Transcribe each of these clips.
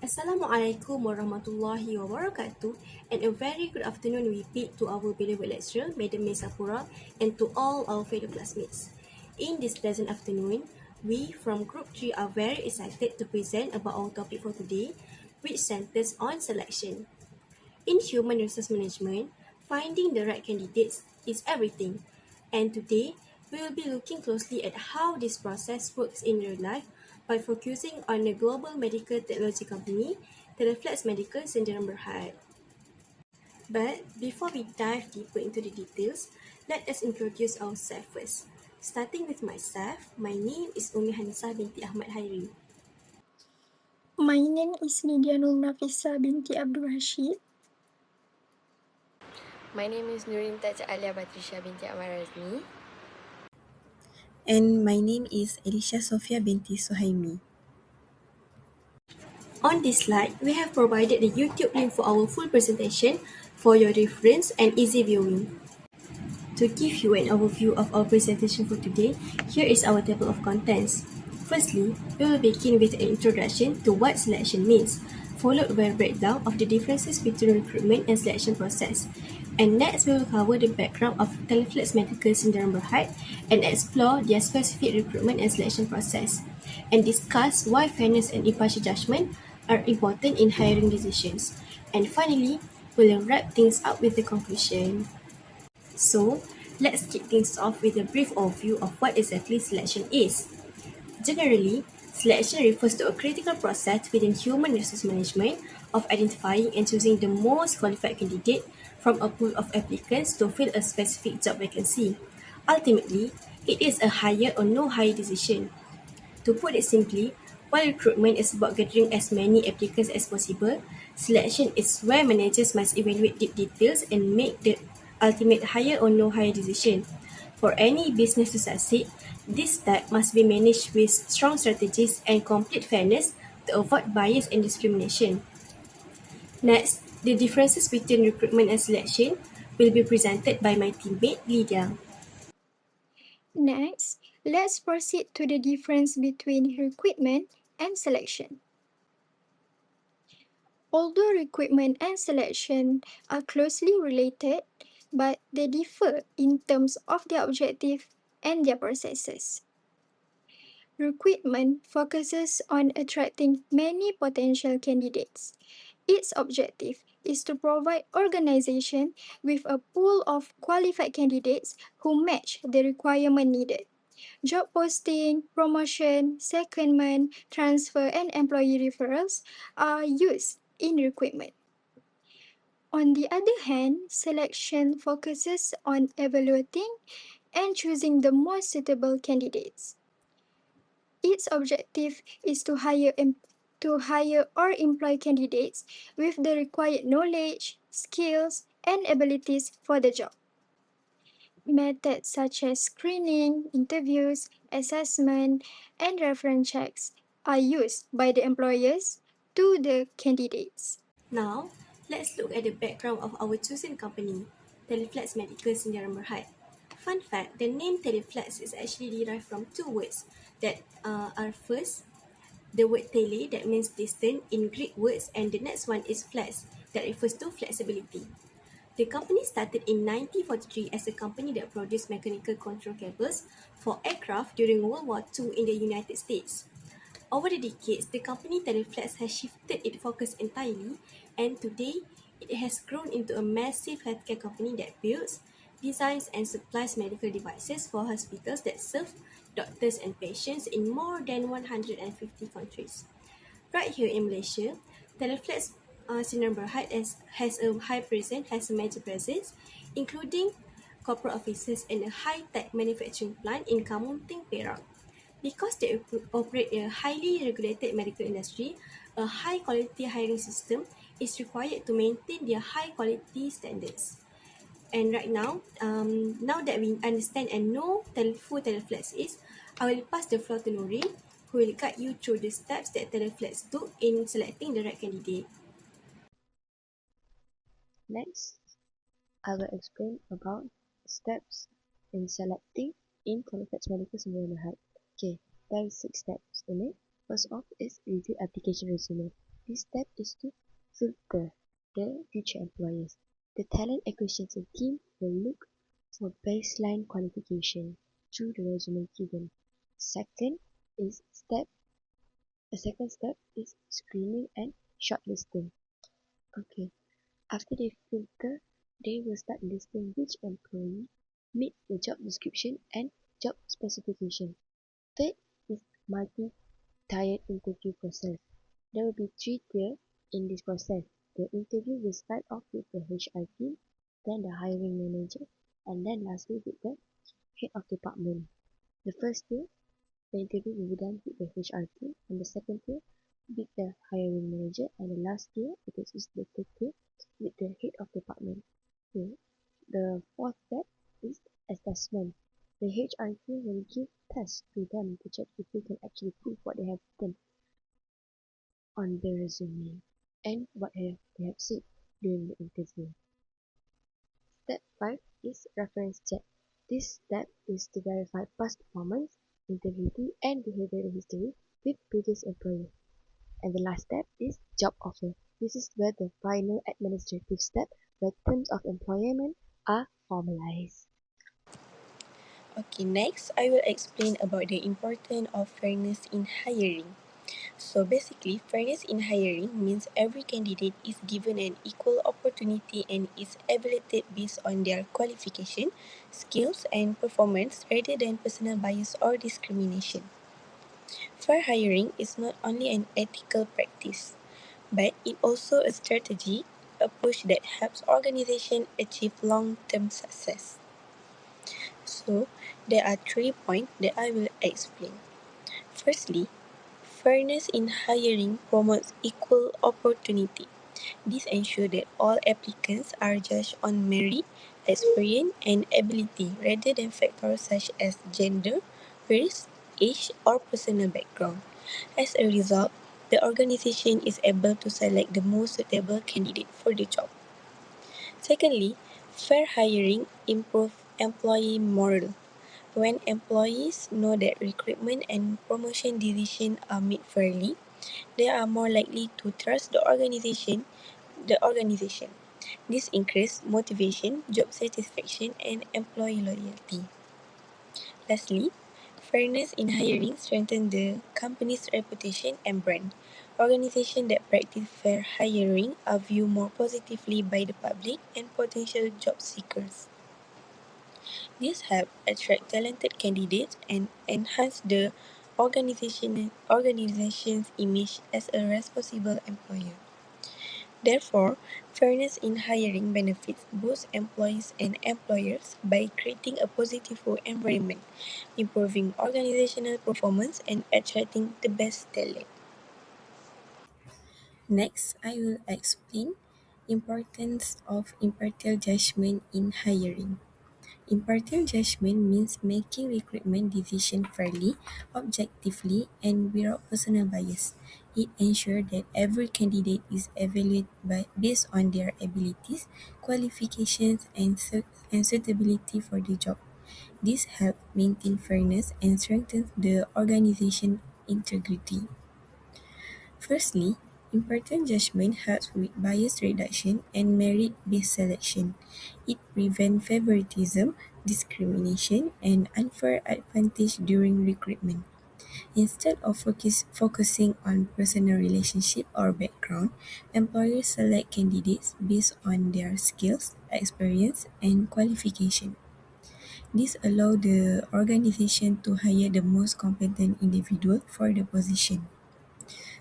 Assalamualaikum warahmatullahi wabarakatuh, and a very good afternoon we bid to our beloved lecturer, Madam Ms. Sapura, and to all our fellow classmates. In this pleasant afternoon, we from Group 3 are very excited to present about our topic for today, which centers on selection. In human resource management, finding the right candidates is everything, and today we will be looking closely at how this process works in real life by focusing on a global medical technology company, Teleflex Medical Sdn Bhd. But before we dive deeper into the details, let us introduce ourselves first. Starting with myself, my name is Umi Hanisah binti Ahmad Hairi. My name is Nidianul Nafisa binti Abdul Rashid. My name is Nurin Taj Alia Batrisha binti Amar Razmi. And my name is Elisha Sofia binti Suhaimi. On this slide, we have provided the YouTube link for our full presentation for your reference and easy viewing. To give you an overview of our presentation for today, here is our table of contents. Firstly, we will begin with an introduction to what selection means, followed by a breakdown of the differences between recruitment and selection process. And next, we will cover the background of Teleflex Medical Sdn Bhd and explore their specific recruitment and selection process, and discuss why fairness and impartial judgment are important in hiring decisions. And finally, we'll wrap things up with the conclusion. So, let's kick things off with a brief overview of what exactly selection is. Generally, selection refers to a critical process within human resource management of identifying and choosing the most qualified candidate from a pool of applicants to fill a specific job vacancy. Ultimately, it is a hire or no hire decision. To put it simply, while recruitment is about gathering as many applicants as possible, selection is where managers must evaluate the details and make the ultimate hire or no hire decision. For any business to succeed, this step must be managed with strong strategies and complete fairness to avoid bias and discrimination. Next, the differences between recruitment and selection will be presented by my teammate Lydia. Next, let's proceed to the difference between recruitment and selection. Although recruitment and selection are closely related, but they differ in terms of their objective and their processes. Recruitment focuses on attracting many potential candidates. Its objective is to provide organization with a pool of qualified candidates who match the requirement needed. Job posting, promotion, secondment, transfer, and employee referrals are used in recruitment. On the other hand, selection focuses on evaluating and choosing the most suitable candidates. Its objective is to hire or employ candidates with the required knowledge, skills, and abilities for the job. Methods such as screening, interviews, assessment, and reference checks are used by the employers to the candidates. Now, let's look at the background of our chosen company, Teleflex Medical Sdn Bhd. Fun fact, the name Teleflex is actually derived from two words that are first, the word tele that means distant in Greek words, and the next one is flex that refers to flexibility. The company started in 1943 as a company that produced mechanical control cables for aircraft during World War II in the United States. Over the decades, the company Teleflex has shifted its focus entirely, and today it has grown into a massive healthcare company that builds, designs, and supplies medical devices for hospitals that serve doctors and patients in more than 150 countries. Right here in Malaysia, Teleflex Sdn Bhd has a major presence, including corporate offices and a high-tech manufacturing plant in Kamunting, Perak. Because they operate a highly regulated medical industry, a high-quality hiring system is required to maintain their high-quality standards. And right now, now that we understand and know who Teleflex is, I will pass the floor to Nuri, who will guide you through the steps that Teleflex took in selecting the right candidate. Next, I will explain about steps in selecting in Teleflex Medical Sdn Bhd. Okay, there are 6 steps in it. First off is review application resume. This step is to filter the future employers. The talent acquisition team will look for baseline qualification through the resume given. Second is step a second step is screening and shortlisting. Okay, after they filter, they will start listing which employee meet the job description and job specification. Third is multi-tiered interview process. There will be three tiers in this process. The interview will start off with the HR team, then the hiring manager, and then lastly with the head of department. The first tier, the interview will be done with the HR team, and the second tier with the hiring manager, and the last tier, which is the third tier, with the head of department. Okay. The fourth step is assessment. The HR team will give tests to them to check if they can actually prove what they have done on their resume and what they have said during the interview. Step 5 is reference check. This step is to verify past performance, integrity, and behavioral history with previous employers. And the last step is job offer. This is where the final administrative step where terms of employment are formalized. Okay, next I will explain about the importance of fairness in hiring. So basically, fairness in hiring means every candidate is given an equal opportunity and is evaluated based on their qualification, skills, and performance rather than personal bias or discrimination. Fair hiring is not only an ethical practice, but it also a strategy, a push that helps organizations achieve long-term success. So, there are 3 points that I will explain. Firstly, fairness in hiring promotes equal opportunity. This ensures that all applicants are judged on merit, experience, and ability rather than factors such as gender, race, age, or personal background. As a result, the organization is able to select the most suitable candidate for the job. Secondly, fair hiring improves employee morale. When employees know that recruitment and promotion decisions are made fairly, they are more likely to trust the organization. This increases motivation, job satisfaction, and employee loyalty. Lastly, fairness in hiring strengthens the company's reputation and brand. Organizations that practice fair hiring are viewed more positively by the public and potential job seekers. This helps attract talented candidates and enhance the organization's image as a responsible employer. Therefore, fairness in hiring benefits both employees and employers by creating a positive work environment, improving organizational performance, and attracting the best talent. Next, I will explain importance of impartial judgment in hiring. Impartial judgment means making recruitment decisions fairly, objectively, and without personal bias. It ensures that every candidate is evaluated based on their abilities, qualifications, and suitability for the job. This helps maintain fairness and strengthens the organization integrity. Firstly, impartial judgment helps with bias reduction and merit-based selection. It prevents favoritism, discrimination, and unfair advantage during recruitment. Instead of focusing on personal relationship or background, employers select candidates based on their skills, experience, and qualification. This allows the organization to hire the most competent individual for the position.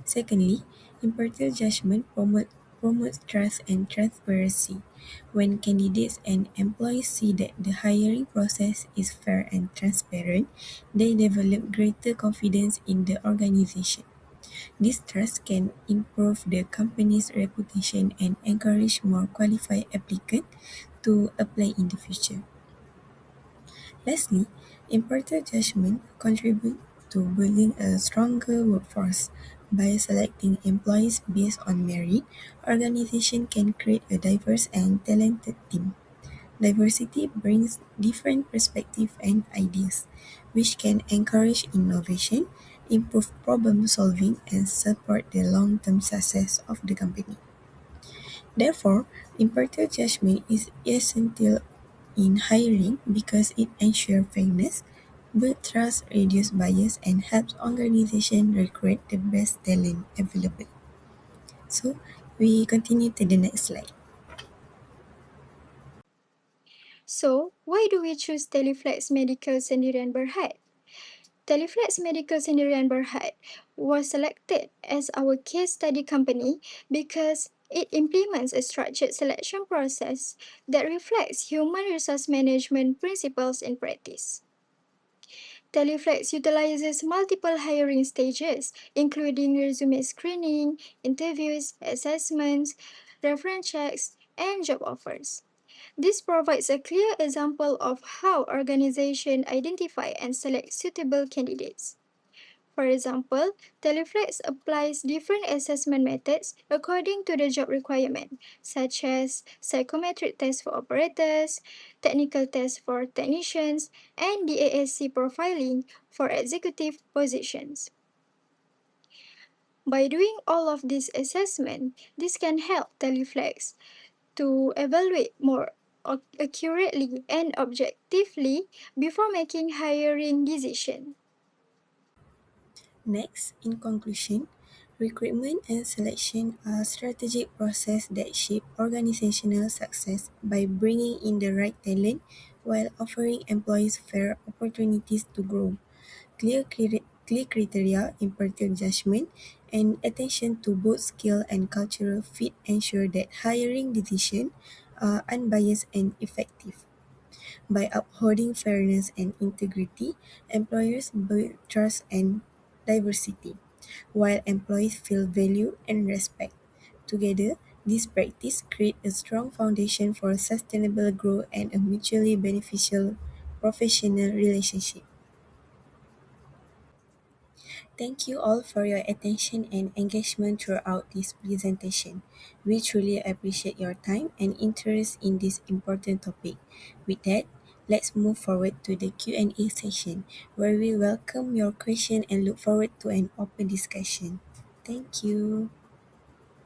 Secondly, impartial judgment promotes trust and transparency. When candidates and employees see that the hiring process is fair and transparent, they develop greater confidence in the organization. This trust can improve the company's reputation and encourage more qualified applicants to apply in the future. Lastly, impartial judgment contributes to building a stronger workforce. By selecting employees based on merit, organization can create a diverse and talented team. Diversity brings different perspectives and ideas, which can encourage innovation, improve problem solving, and support the long term success of the company. Therefore, impartial judgment is essential in hiring because it ensures fairness, builds trust, reduces bias, and helps organizations recruit the best talent available. So, we continue to the next slide. So, why do we choose Teleflex Medical Sendirian Berhad? Teleflex Medical Sendirian Berhad was selected as our case study company because it implements a structured selection process that reflects human resource management principles in practice. Teleflex utilizes multiple hiring stages, including resume screening, interviews, assessments, reference checks, and job offers. This provides a clear example of how organizations identify and select suitable candidates. For example, Teleflex applies different assessment methods according to the job requirement, such as psychometric tests for operators, technical tests for technicians, and DASC profiling for executive positions. By doing all of these assessments, this can help Teleflex to evaluate more accurately and objectively before making hiring decisions. Next, in conclusion, recruitment and selection are strategic process that shape organizational success by bringing in the right talent while offering employees fair opportunities to grow. Clear criteria, impartial judgment, and attention to both skill and cultural fit ensure that hiring decisions are unbiased and effective. By upholding fairness and integrity, employers build trust and diversity, while employees feel value and respect. Together, this practice creates a strong foundation for sustainable growth and a mutually beneficial professional relationship. Thank you all for your attention and engagement throughout this presentation. We truly appreciate your time and interest in this important topic. With that, let's move forward to the Q&A session where we welcome your question and look forward to an open discussion. Thank you.